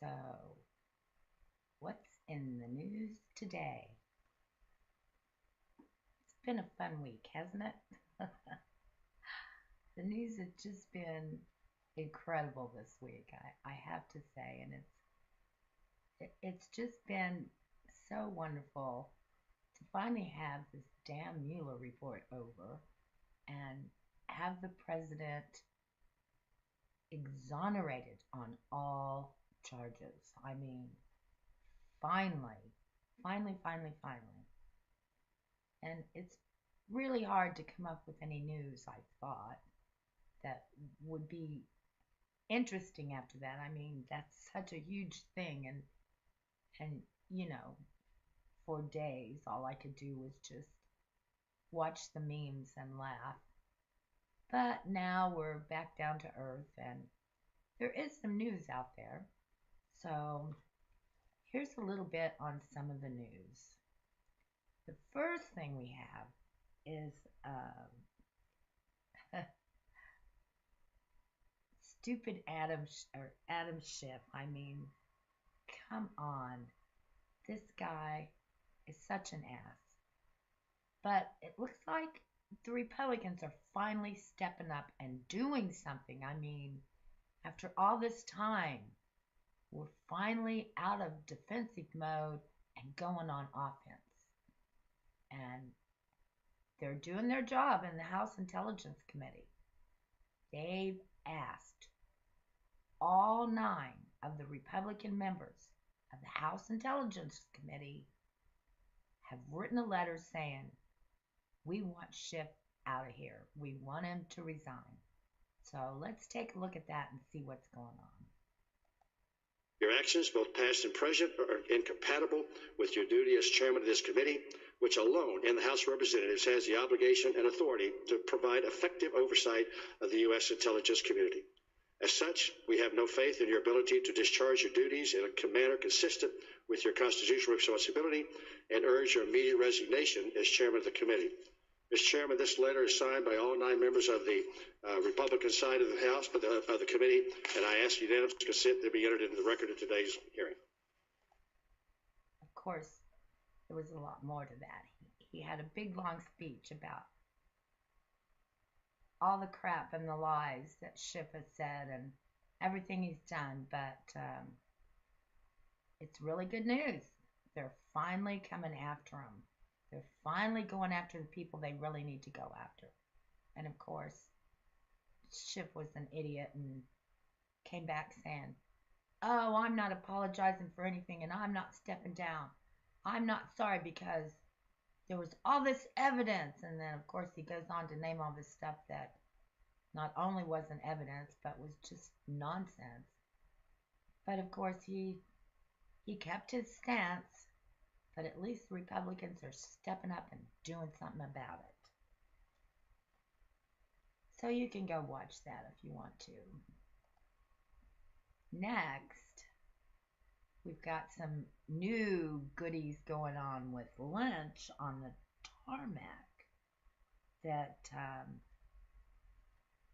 So, what's in the news today? It's been a fun week, hasn't it? The news has just been incredible this week, I have to say, and it's just been so wonderful to finally have this damn Mueller report over and have the president exonerated on all charges. I mean, finally, finally, finally, finally. And it's really hard to come up with any news, I thought, that would be interesting after that. I mean, that's such a huge thing, and you know, for days all I could do was just watch the memes and laugh. But now we're back down to earth, and there is some news out there. So here's a little bit on some of the news. The first thing we have is stupid Adam Schiff. I mean, come on. This guy is such an ass. But it looks like the Republicans are finally stepping up and doing something. I mean, after all this time, we're finally out of defensive mode and going on offense. And they're doing their job in the House Intelligence Committee. They've asked all 9 of the Republican members of the House Intelligence Committee have written a letter saying, we want Schiff out of here. We want him to resign. So let's take a look at that and see what's going on. Your actions, both past and present, are incompatible with your duty as chairman of this committee, which alone in the House of Representatives has the obligation and authority to provide effective oversight of the U.S. intelligence community. As such, we have no faith in your ability to discharge your duties in a manner consistent with your constitutional responsibility and urge your immediate resignation as chairman of the committee. Mr. Chairman, this letter is signed by all 9 members of the Republican side of the House, of the committee, and I ask unanimous consent to be entered into the record of today's hearing. Of course, there was a lot more to that. He had a big, long speech about all the crap and the lies that Schiff has said and everything he's done, but it's really good news. They're finally coming after him. They're finally going after the people they really need to go after. And of course, Schiff was an idiot and came back saying, oh, I'm not apologizing for anything and I'm not stepping down. I'm not sorry because there was all this evidence. And then, of course, he goes on to name all this stuff that not only wasn't evidence, but was just nonsense. But, of course, he kept his stance. But at least the Republicans are stepping up and doing something about it. So you can go watch that if you want to. Next, we've got some new goodies going on with lunch on the Tarmac. That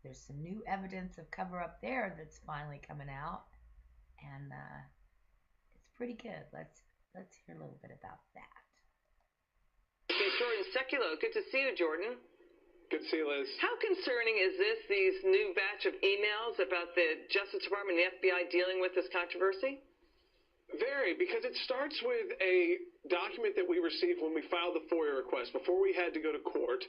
there's some new evidence of cover-up there that's finally coming out. And it's pretty good. Let's hear a little bit about that. Okay, Jordan Seculo, good to see you, Jordan. Good to see you, Liz. How concerning is this, these new batch of emails about the Justice Department and the FBI dealing with this controversy? Very, because it starts with a document that we received when we filed the FOIA request. Before we had to go to court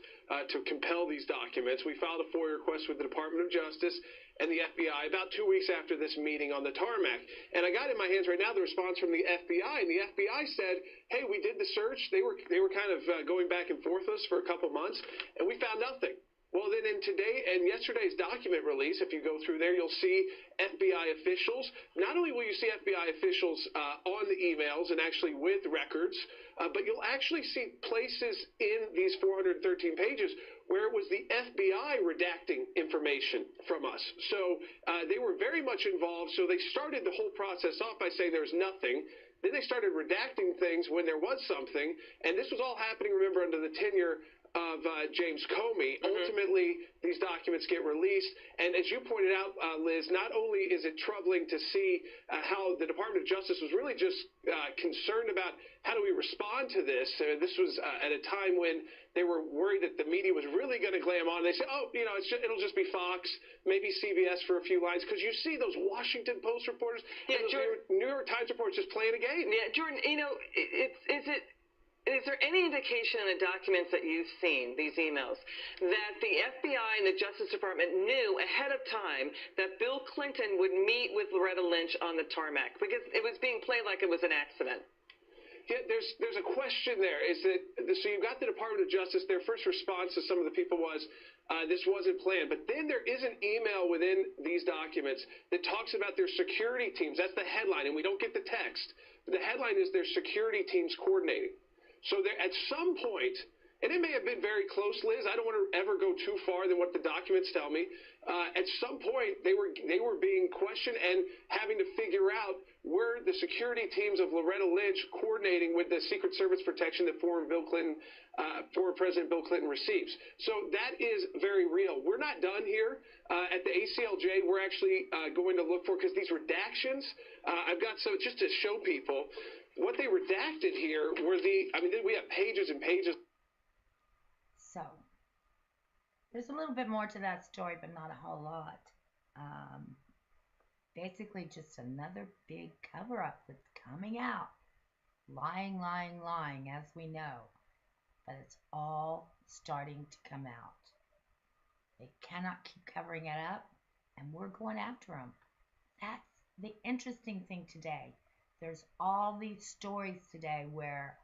to compel these documents, we filed a FOIA request with the Department of Justice and the FBI about 2 weeks after this meeting on the Tarmac. And I got in my hands right now the response from the FBI, and the FBI said, hey, we did the search. They were kind of going back and forth with us for a couple months, and we found nothing. Well, then in today and yesterday's document release, if you go through there, you'll see FBI officials. Not only will you see FBI officials on the emails and actually with records, but you'll actually see places in these 413 pages where it was the FBI redacting information from us. So they were very much involved. So they started the whole process off by saying there's nothing. Then they started redacting things when there was something. And this was all happening, remember, under the tenure of James Comey. Ultimately, these documents get released. And as you pointed out, Liz, not only is it troubling to see how the Department of Justice was really just concerned about how do we respond to this. This was at a time when they were worried that the media was really going to glam on. They said, oh, you know, it'll just be Fox, maybe CBS for a few lines. Because you see those Washington Post reporters and those New York Times reporters just playing a game. Yeah, Jordan, you know, is there any indication in the documents that you've seen, these emails, that the FBI and the Justice Department knew ahead of time that Bill Clinton would meet with Loretta Lynch on the tarmac? Because it was being played like it was an accident. Yeah, there's a question there. So you've got the Department of Justice. Their first response to some of the people was, this wasn't planned. But then there is an email within these documents that talks about their security teams. That's the headline, and we don't get the text. But the headline is their security teams coordinating. So there, at some point, and it may have been very close, Liz. I don't want to ever go too far than what the documents tell me. At some point, they were being questioned and having to figure out were the security teams of Loretta Lynch coordinating with the Secret Service protection that former President Bill Clinton receives. So that is very real. We're not done here. At the ACLJ, we're actually going to look for, because these redactions, I've got some just to show people. What they redacted here were we have pages and pages. So, there's a little bit more to that story, but not a whole lot. Basically, just another big cover-up that's coming out. Lying, lying, lying, as we know. But it's all starting to come out. They cannot keep covering it up, and we're going after them. That's the interesting thing today. There's all these stories today where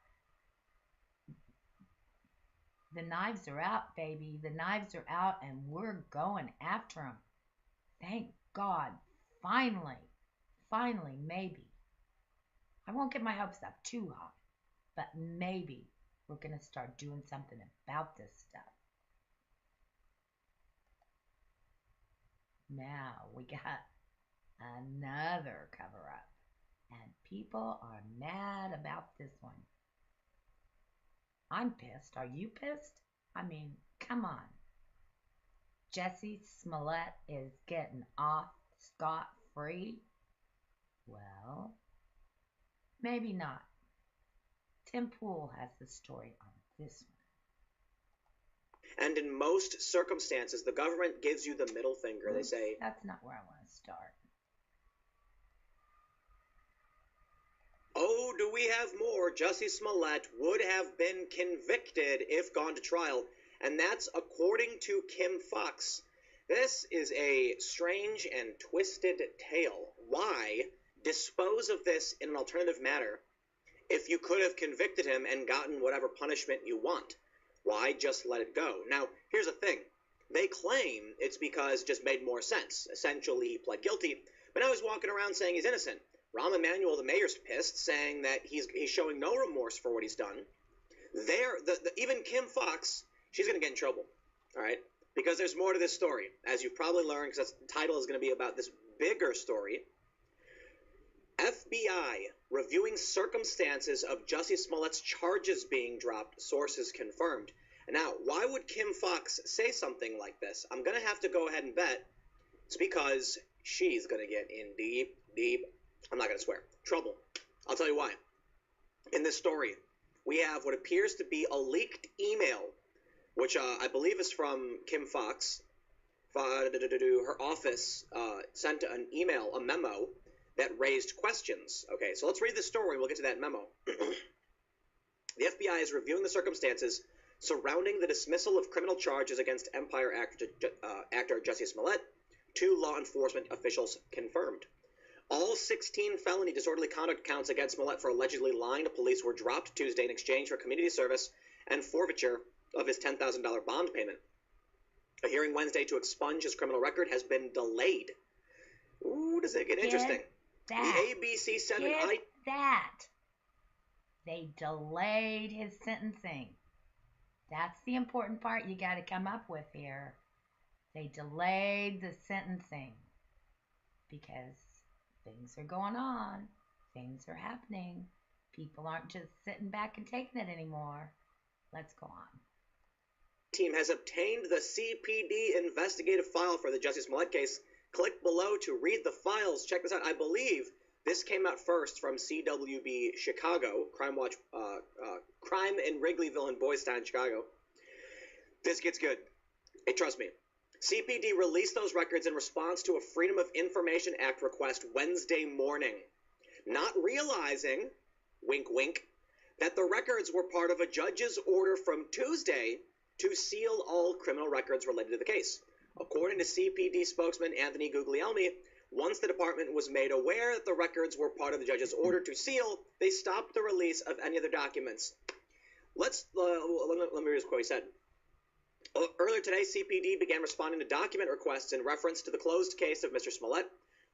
the knives are out, baby. The knives are out, and we're going after them. Thank God. Finally, maybe. I won't get my hopes up too high, but maybe we're going to start doing something about this stuff. Now we got another cover-up. And people are mad about this one. I'm pissed. Are you pissed? I mean, come on. Jussie Smollett is getting off scot-free? Well, maybe not. Tim Pool has the story on this one. And in most circumstances, the government gives you the middle finger. They say, that's not where I want to start. oh, do we have more? Jussie Smollett would have been convicted if gone to trial, and that's according to Kim Foxx. This is a strange and twisted tale. Why dispose of this in an alternative manner if you could have convicted him and gotten whatever punishment you want? Why just let it go? Now, here's the thing. They claim it's because it just made more sense. Essentially, he pled guilty, but now he's walking around saying he's innocent. Rahm Emanuel, the mayor's pissed, saying that he's showing no remorse for what he's done. Even Kim Foxx, she's going to get in trouble, all right? Because there's more to this story, as you've probably learned, because the title is going to be about this bigger story. FBI reviewing circumstances of Jussie Smollett's charges being dropped, sources confirmed. Now, why would Kim Foxx say something like this? I'm going to have to go ahead and bet it's because she's going to get in deep, I'm not going to swear, trouble. I'll tell you why. In this story, we have what appears to be a leaked email, which I believe is from Kim Foxx. Her office sent an email, a memo, that raised questions. Okay, so let's read the story. We'll get to that memo. The FBI is reviewing the circumstances surrounding the dismissal of criminal charges against Empire actor Jussie Smollett. 2 law enforcement officials confirmed. All 16 felony disorderly conduct counts against Smollett for allegedly lying to police were dropped Tuesday in exchange for community service and forfeiture of his $10,000 bond payment. A hearing Wednesday to expunge his criminal record has been delayed. Ooh, does it get interesting? The ABC 7 They delayed his sentencing. That's the important part you got to come up with here. They delayed the sentencing because things are going on. Things are happening. People aren't just sitting back and taking it anymore. Let's go on. team has obtained the CPD investigative file for the Jussie Smollett case. Click below to read the files. Check this out. I believe this came out first from CWB Chicago, Crime Watch, Crime in Wrigleyville and Boys Town, Chicago. This gets good. Hey, trust me. CPD released those records in response to a Freedom of Information Act request Wednesday morning, not realizing, wink wink, that the records were part of a judge's order from Tuesday to seal all criminal records related to the case. According to CPD spokesman Anthony Guglielmi, once the department was made aware that the records were part of the judge's order to seal, they stopped the release of any other documents. Let me read what he said. Earlier today, CPD began responding to document requests in reference to the closed case of Mr. Smollett.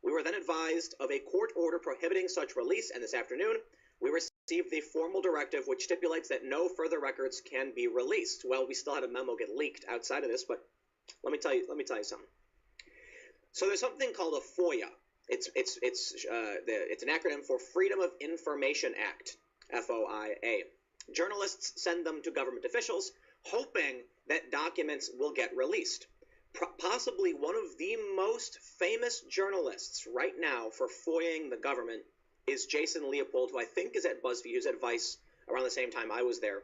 We were then advised of a court order prohibiting such release, and this afternoon, we received the formal directive which stipulates that no further records can be released. Well, we still had a memo get leaked outside of this, but let me tell you something. So there's something called a FOIA. It's an acronym for Freedom of Information Act, FOIA. Journalists send them to government officials, hoping that documents will get released. Possibly one of the most famous journalists right now for FOIAing the government is Jason Leopold, who I think is at BuzzFeed. He was at Vice around the same time I was there.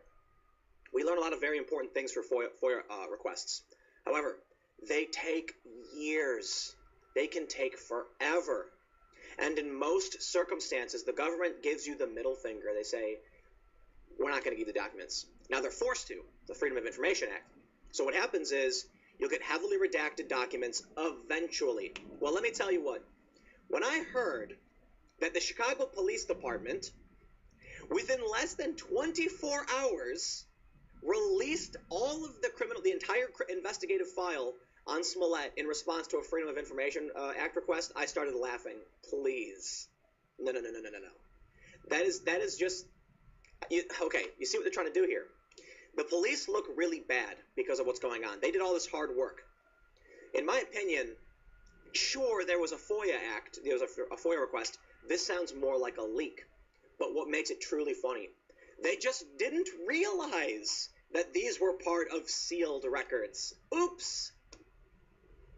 We learn a lot of very important things for FOIA requests. However, they take years. They can take forever. And in most circumstances, the government gives you the middle finger. They say, we're not going to give you the documents. Now they're forced to, the Freedom of Information Act. So what happens is you'll get heavily redacted documents eventually. Well, let me tell you what. When I heard that the Chicago Police Department, within less than 24 hours, released all of the entire investigative file on Smollett in response to a Freedom of Information Act request, I started laughing. Please. No. That is just... okay, you see what they're trying to do here. The police look really bad because of what's going on. They did all this hard work. In my opinion, sure, there was a FOIA act, there was a FOIA request. This sounds more like a leak. But what makes it truly funny, they just didn't realize that these were part of sealed records. Oops.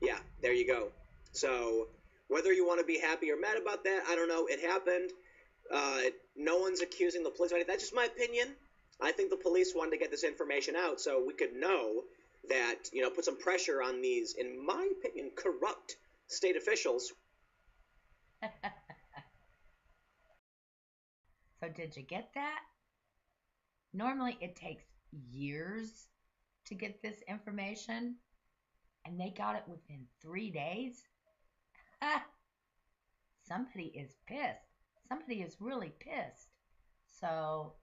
Yeah, there you go. So whether you want to be happy or mad about that, I don't know. It happened. No one's accusing the police of anything. That's just my opinion. I think the police wanted to get this information out so we could know that, put some pressure on these, in my opinion, corrupt state officials. So did you get that? Normally it takes years to get this information, and they got it within 3 days? Somebody is pissed. Somebody is really pissed. So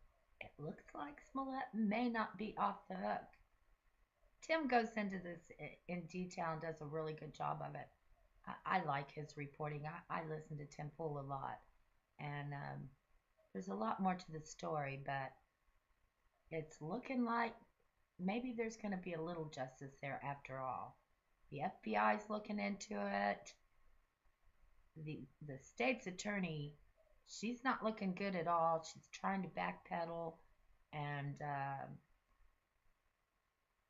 it looks like Smollett may not be off the hook. Tim goes into this in detail and does a really good job of it. I like his reporting. I listen to Tim Pool a lot. And there's a lot more to the story, but it's looking like maybe there's going to be a little justice there after all. The FBI's looking into it. The state's attorney, she's not looking good at all. She's trying to backpedal, and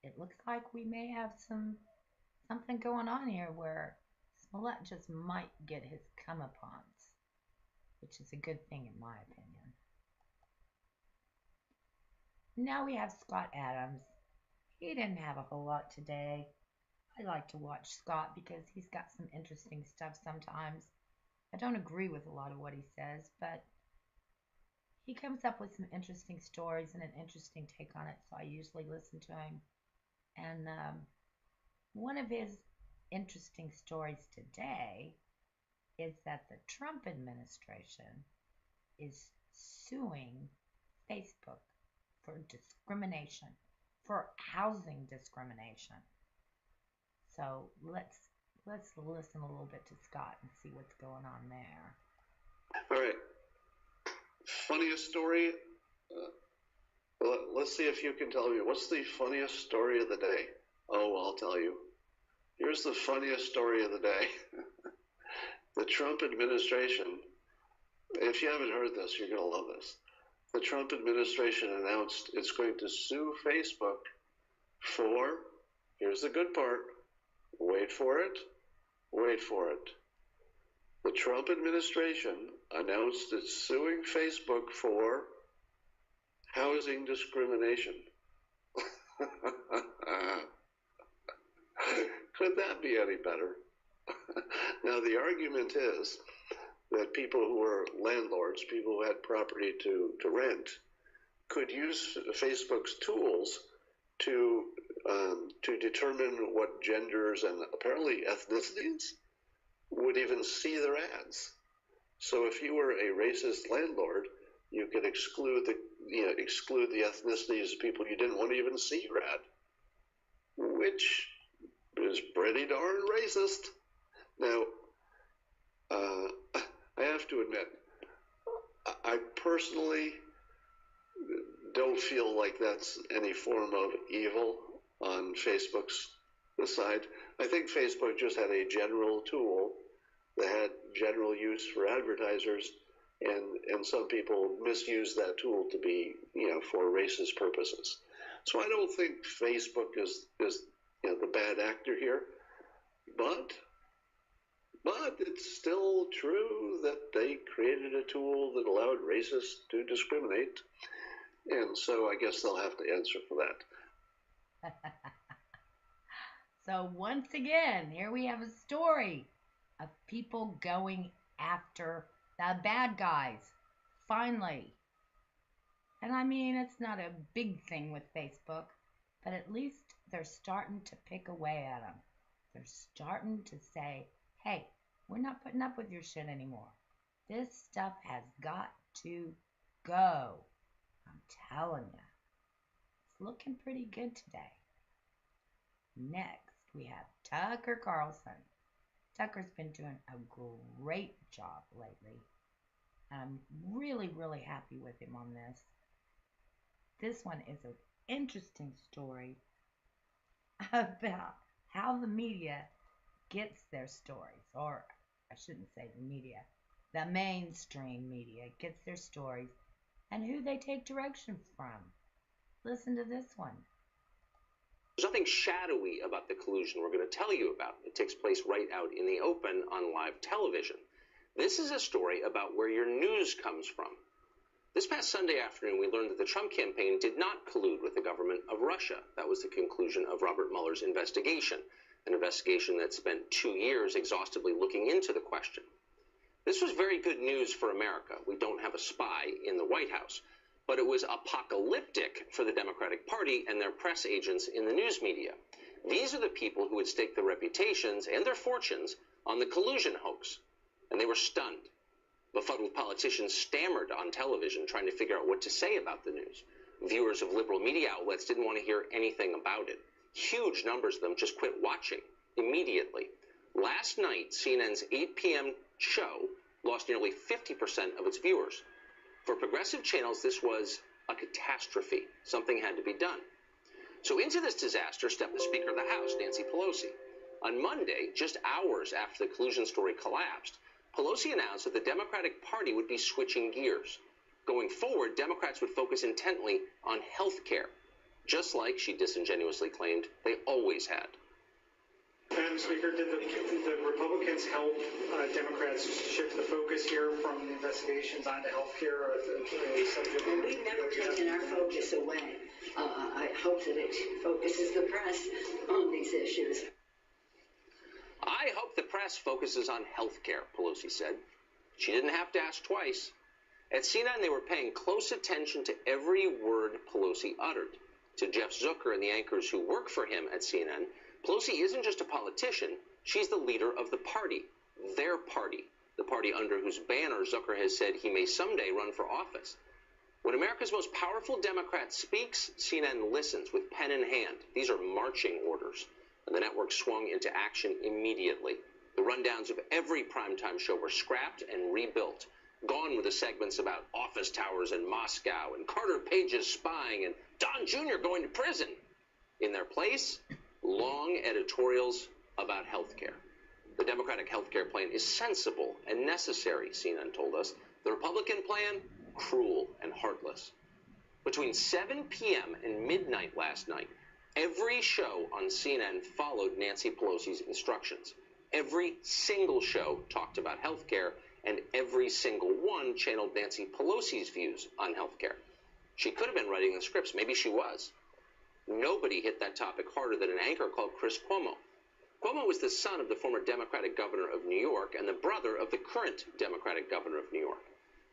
it looks like we may have something going on here where Smollett just might get his comeuppance, which is a good thing in my opinion. Now we have Scott Adams. He didn't have a whole lot today. I like to watch Scott because he's got some interesting stuff sometimes. I don't agree with a lot of what he says, but he comes up with some interesting stories and an interesting take on it, so I usually listen to him. And one of his interesting stories today is that the Trump administration is suing Facebook for discrimination, for housing discrimination. So let's listen a little bit to Scott and see what's going on there. All right. Funniest story? Let's see if you can tell me. What's the funniest story of the day? Oh, well, I'll tell you. Here's the funniest story of the day. The Trump administration, if you haven't heard this, you're going to love this. The Trump administration announced it's going to sue Facebook for, here's the good part, wait for it, the Trump administration announced it's suing Facebook for housing discrimination. Could that be any better? Now, the argument is that people who are landlords, people who had property to rent, could use Facebook's tools to determine what genders and apparently ethnicities would even see their ads. So if you were a racist landlord, you could exclude the ethnicities of people you didn't want to even see your ad, which is pretty darn racist. Now, I have to admit, I personally don't feel like that's any form of evil on Facebook's side. I think Facebook just had a general tool that had general use for advertisers, and some people misuse that tool to be, for racist purposes. So I don't think Facebook is the bad actor here, but it's still true that they created a tool that allowed racists to discriminate, and so I guess they'll have to answer for that. So once again, here we have a story of people going after the bad guys, finally. And I mean, it's not a big thing with Facebook, but at least they're starting to pick away at them. They're starting to say, hey, we're not putting up with your shit anymore. This stuff has got to go. I'm telling you. It's looking pretty good today. Next, we have Tucker Carlson. Tucker's been doing a great job lately. I'm really, really happy with him on this. This one is an interesting story about how the media gets their stories, or I shouldn't say the media, the mainstream media gets their stories, and who they take direction from. Listen to this one. There's nothing shadowy about the collusion we're going to tell you about. It takes place right out in the open on live television. This is a story about where your news comes from. This past Sunday afternoon, we learned that the Trump campaign did not collude with the government of Russia. That was the conclusion of Robert Mueller's investigation, an investigation that spent 2 years exhaustively looking into the question. This was very good news for America. We don't have a spy in the White House. But it was apocalyptic for the Democratic Party and their press agents in the news media. These are the people who would stake their reputations and their fortunes on the collusion hoax. And they were stunned. Befuddled politicians stammered on television trying to figure out what to say about the news. Viewers of liberal media outlets didn't want to hear anything about it. Huge numbers of them just quit watching immediately. Last night, CNN's 8 p.m. show lost nearly 50% of its viewers. For progressive channels, this was a catastrophe. Something had to be done. So into this disaster stepped the Speaker of the House, Nancy Pelosi. On Monday, just hours after the collusion story collapsed, Pelosi announced that the Democratic Party would be switching gears. Going forward, Democrats would focus intently on health care, just like she disingenuously claimed they always had. Madam Speaker, did the Republicans help Democrats shift the focus here from the investigations onto health care? Well, we've never taken our focus away. I hope that it focuses the press on these issues. I hope the press focuses on health care, Pelosi said. She didn't have to ask twice. At CNN, they were paying close attention to every word Pelosi uttered. To Jeff Zucker and the anchors who work for him at CNN, Pelosi isn't just a politician, she's the leader of the party, their party, the party under whose banner Zucker has said he may someday run for office. When America's most powerful Democrat speaks, CNN listens with pen in hand. These are marching orders. And the network swung into action immediately. The rundowns of every primetime show were scrapped and rebuilt. Gone were the segments about office towers in Moscow and Carter Page's spying and Don Jr. going to prison. In their place, long editorials about health care. The Democratic health care plan is sensible and necessary, CNN told us. The Republican plan, cruel and heartless. Between 7 p.m. and midnight last night, Every show on CNN followed Nancy Pelosi's instructions. Every single show talked about health care, and every single one channeled Nancy Pelosi's views on health care. She could have been writing the scripts. Maybe she was. Nobody hit that topic harder than an anchor called Chris Cuomo. Cuomo was the son of the former Democratic governor of New York and the brother of the current Democratic governor of New York.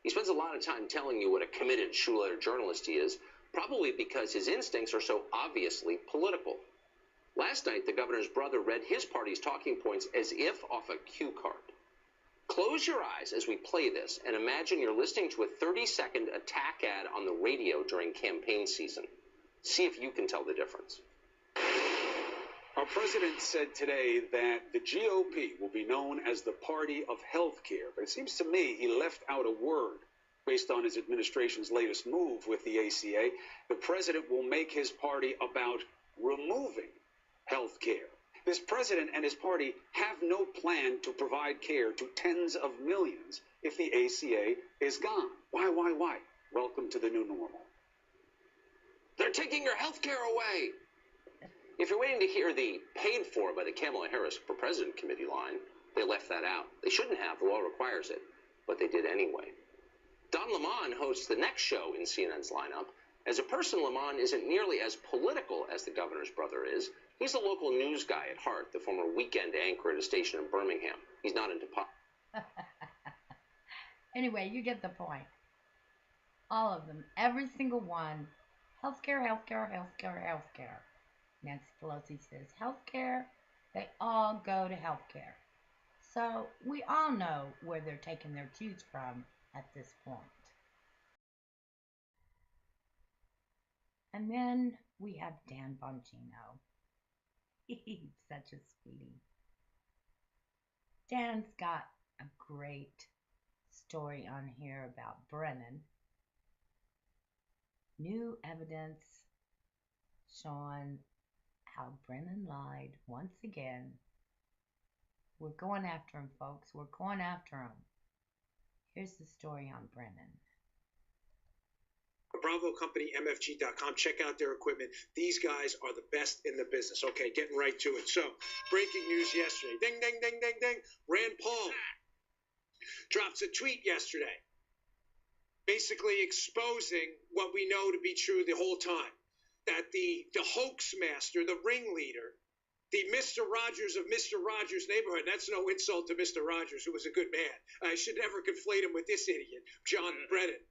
He spends a lot of time telling you what a committed shoe-leather journalist he is, probably because his instincts are so obviously political. Last night, the governor's brother read his party's talking points as if off a cue card. Close your eyes as we play this and imagine you're listening to a 30-second attack ad on the radio during campaign season. See if you can tell the difference. Our president said today that the GOP will be known as the party of health care, but it seems to me he left out a word. Based on his administration's latest move with the ACA, the president will make his party about removing health care. This president and his party have no plan to provide care to tens of millions if the ACA is gone. Why? Welcome to the new normal. They're taking your health care away. If you're waiting to hear the paid for by the Kamala Harris for President committee line, they left that out. They shouldn't have. The law requires it, but they did anyway. Don Lemon hosts the next show in CNN's lineup. As a person, Lemon isn't nearly as political as the governor's brother is. He's a local news guy at heart, the former weekend anchor at a station in Birmingham. He's not into pop. Anyway, you get the point. All of them, every single one. Healthcare. Nancy Pelosi says healthcare. They all go to healthcare. So we all know where they're taking their cues from at this point. And then we have Dan Bongino. He's such a sweetie. Dan's got a great story on here about Brennan. New evidence showing how Brennan lied once again. We're going after him, folks. We're going after him. Here's the story on Brennan. Bravo Company, MFG.com. Check out their equipment. These guys are the best in the business. Okay, getting right to it. So, breaking news yesterday. Ding, ding, ding, ding, ding. Rand Paul drops a tweet yesterday, basically exposing what we know to be true the whole time. That the hoax master, the ringleader, the Mr. Rogers of Mr. Rogers' neighborhood, that's no insult to Mr. Rogers, who was a good man. I should never conflate him with this idiot, John Brennan,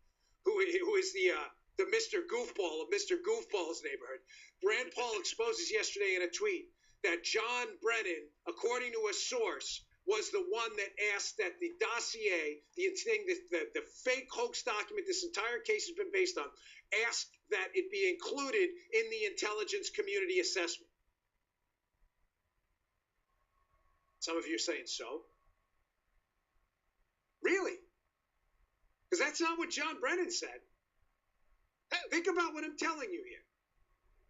who is the Mr. Goofball of Mr. Goofball's neighborhood. Rand Paul exposes yesterday in a tweet that John Brennan, according to a source, was the one that asked that the dossier, the fake hoax document this entire case has been based on, asked that it be included in the intelligence community assessment. Some of you are saying, so? Really? Because that's not what John Brennan said. Think about what I'm telling you here.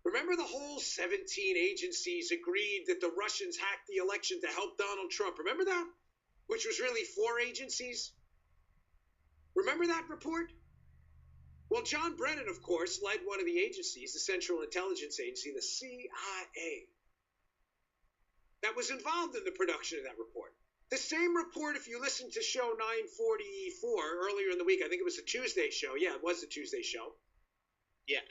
Remember the whole 17 agencies agreed that the Russians hacked the election to help Donald Trump? Remember that? Which was really 4 agencies? Remember that report? Well, John Brennan, of course, led one of the agencies, the Central Intelligence Agency, the CIA, that was involved in the production of that report. The same report, if you listen to show 944 earlier in the week, I think it was a Tuesday show. Yeah, it was a Tuesday show. Yeah.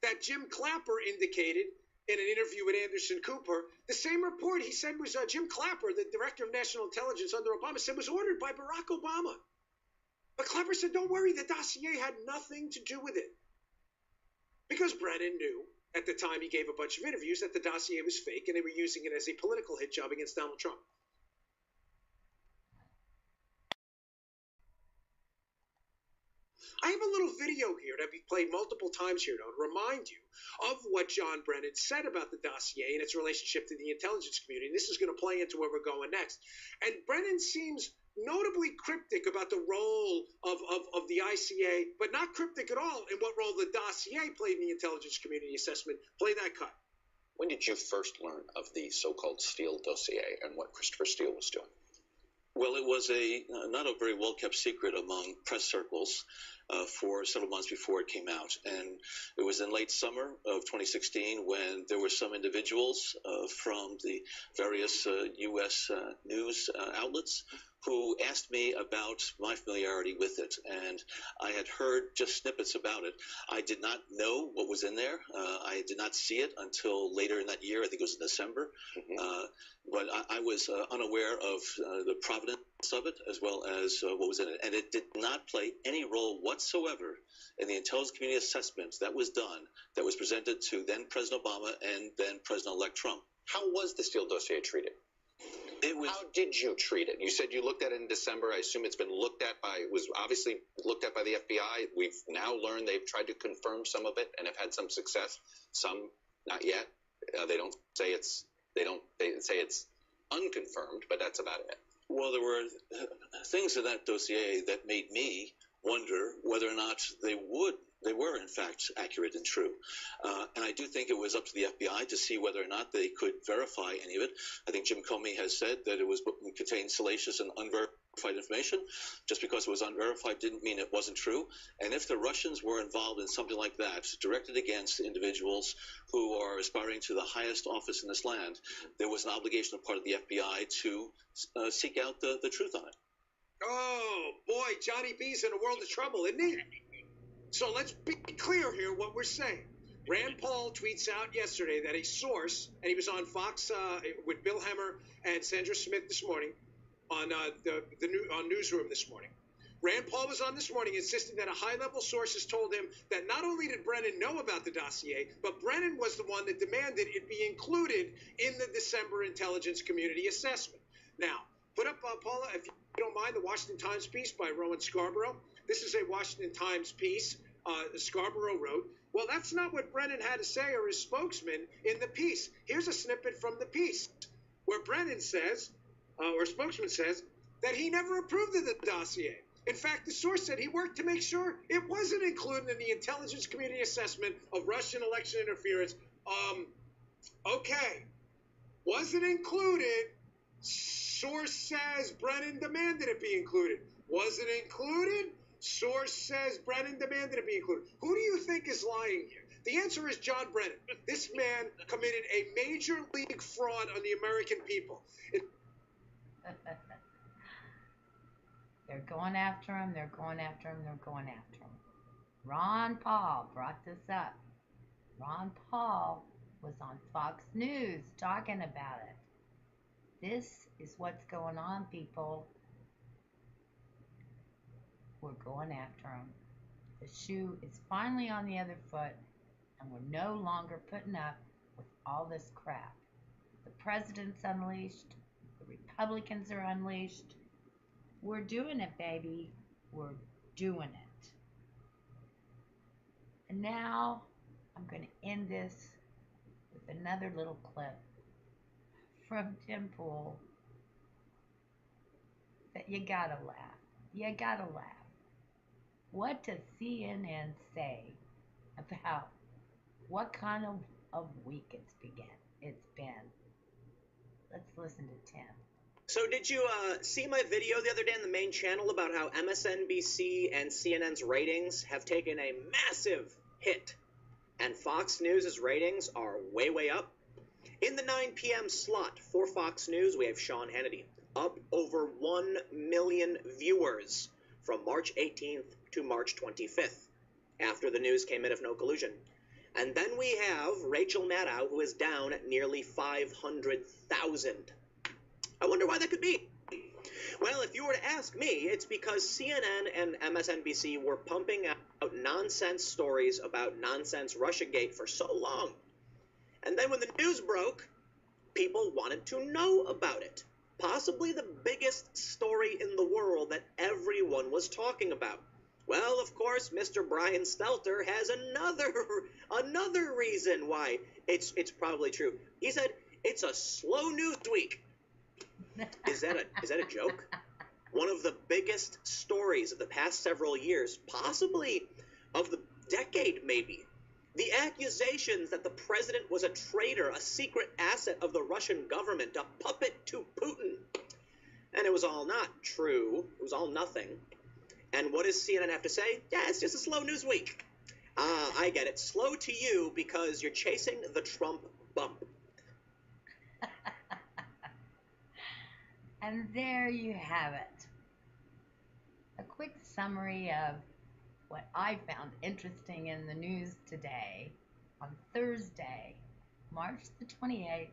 That Jim Clapper indicated in an interview with Anderson Cooper, the same report he said was Jim Clapper, the director of national intelligence under Obama, said was ordered by Barack Obama. But Clapper said, don't worry, the dossier had nothing to do with it. Because Brennan knew, at the time he gave a bunch of interviews, that the dossier was fake and they were using it as a political hit job against Donald Trump. I have a little video here that we've played multiple times here to remind you of what John Brennan said about the dossier and its relationship to the intelligence community. And this is going to play into where we're going next. And Brennan seems notably cryptic about the role of the ICA, but not cryptic at all in what role the dossier played in the intelligence community assessment. Play that cut. When did you first learn of the so-called Steele dossier and what Christopher Steele was doing? Well, it was not a very well-kept secret among press circles. for several months before it came out. And it was in late summer of 2016 when there were some individuals from the various U.S. news outlets who asked me about my familiarity with it. And I had heard just snippets about it. I did not know what was in there. I did not see it until later in that year. I think it was in December. But I was unaware of the provenance of it as well as what was in it. And it did not play any role whatsoever in the intelligence community assessment that was done, that was presented to then President Obama and then President-elect Trump. How was the Steele dossier treated? How did you treat it? You said you looked at it in December. I assume it's been looked at was obviously looked at by the FBI. We've now learned they've tried to confirm some of it and have had some success. Some not yet. They say it's unconfirmed, but that's about it. Well, there were things in that dossier that made me wonder whether or not they were in fact accurate and true. And I do think it was up to the FBI to see whether or not they could verify any of it. I think Jim Comey has said that it contained salacious and unverified information. Just because it was unverified didn't mean it wasn't true. And if the Russians were involved in something like that, directed against individuals who are aspiring to the highest office in this land, there was an obligation on the part of the FBI to seek out the truth on it. Oh, boy, Johnny B's in a world of trouble, isn't he? So let's be clear here what we're saying. Rand Paul tweets out yesterday that a source, and he was on Fox with Bill Hemmer and Sandra Smith this morning on on Newsroom this morning. Rand Paul was on this morning insisting that a high-level source has told him that not only did Brennan know about the dossier, but Brennan was the one that demanded it be included in the December intelligence community assessment. Now, put up, Paula, if you don't mind, the Washington Times piece by Rowan Scarborough. This is a Washington Times piece Scarborough wrote. Well, that's not what Brennan had to say, or his spokesman, in the piece. Here's a snippet from the piece where Brennan says, or spokesman says, that he never approved of the dossier. In fact, the source said he worked to make sure it wasn't included in the intelligence community assessment of Russian election interference. Okay. Was it included? Source says Brennan demanded it be included. Was it included? Source says Brennan demanded it be included. Who do you think is lying here? The answer is John Brennan. This man committed a major league fraud on the American people. They're going after him, they're going after him, they're going after him. Ron Paul brought this up. Ron Paul was on Fox News talking about it. This is what's going on, people. We're going after him. The shoe is finally on the other foot, and we're no longer putting up with all this crap. The president's unleashed. The Republicans are unleashed. We're doing it, baby. We're doing it. And now I'm going to end this with another little clip from Tim Pool that you gotta laugh. You gotta laugh. What does CNN say about what kind of week it's been? Let's listen to Tim. So did you see my video the other day on the main channel about how MSNBC and CNN's ratings have taken a massive hit, and Fox News' ratings are way, way up? In the 9 p.m. slot for Fox News, we have Sean Hannity, up over 1 million viewers from March 18th to March 25th, after the news came in of no collusion. And then we have Rachel Maddow, who is down at nearly 500,000. I wonder why that could be. Well, if you were to ask me, it's because CNN and MSNBC were pumping out nonsense stories about nonsense Russiagate for so long. And then when the news broke, people wanted to know about it. Possibly the biggest story in the world that everyone was talking about. Well, of course, Mr. Brian Stelter has another reason why it's probably true. He said it's a slow news week. Is that a joke? One of the biggest stories of the past several years, possibly of the decade maybe. The accusations that the president was a traitor, a secret asset of the Russian government, a puppet to Putin. And it was all not true. It was all nothing. And what does CNN have to say? Yeah, it's just a slow news week. I get it. Slow to you because you're chasing the Trump bump. And there you have it. A quick summary of what I found interesting in the news today on Thursday, March the 28th.